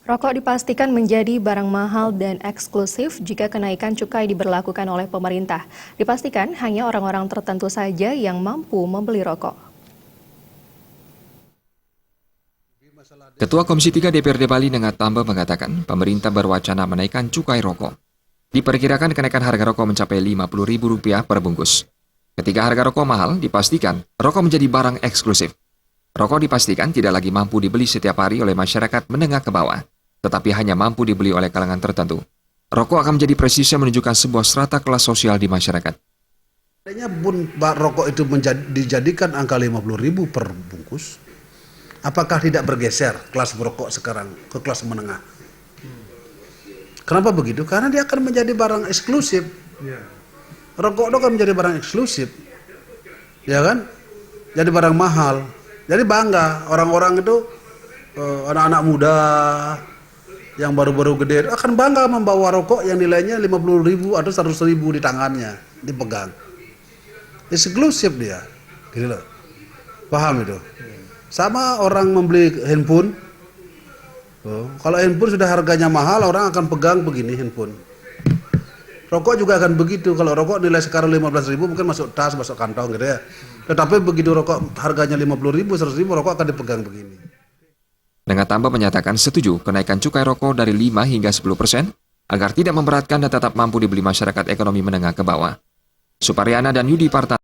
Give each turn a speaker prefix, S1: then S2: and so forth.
S1: Rokok dipastikan menjadi barang mahal dan eksklusif jika kenaikan cukai diberlakukan oleh pemerintah. Dipastikan hanya orang-orang tertentu saja yang mampu membeli rokok.
S2: Ketua Komisi 3 DPRD Bali Nengat Tamba mengatakan pemerintah berwacana menaikkan cukai rokok. Diperkirakan kenaikan harga rokok mencapai Rp50.000 per bungkus. Ketika harga rokok mahal, dipastikan rokok menjadi barang eksklusif. Rokok dipastikan tidak lagi mampu dibeli setiap hari oleh masyarakat menengah ke bawah, tetapi hanya mampu dibeli oleh kalangan tertentu. Rokok akan menjadi presisi yang menunjukkan sebuah strata kelas sosial di masyarakat.
S3: Seandainya rokok itu dijadikan angka 50.000 per bungkus, apakah tidak bergeser kelas merokok sekarang ke kelas menengah? Kenapa begitu? Karena dia akan menjadi barang eksklusif. Rokok itu akan menjadi barang eksklusif, ya kan? Jadi barang mahal. Jadi bangga orang-orang itu, anak-anak muda yang baru-baru gede akan bangga membawa rokok yang nilainya 50.000 atau 100.000 di tangannya, dipegang. Eksklusif dia, gitu loh. Paham itu? Sama orang membeli handphone. Kalau handphone sudah harganya mahal, orang akan pegang begini handphone. Rokok juga akan begitu. Kalau rokok nilai sekarang 15.000 mungkin masuk tas, masuk kantong gitu ya. Tetapi begitu rokok harganya 50.000, 100.000, rokok akan dipegang begini.
S2: Nengat Tamba menyatakan setuju kenaikan cukai rokok dari 5 hingga 10% agar tidak memberatkan dan tetap mampu dibeli masyarakat ekonomi menengah ke bawah. Suparyana dan Yudi Parta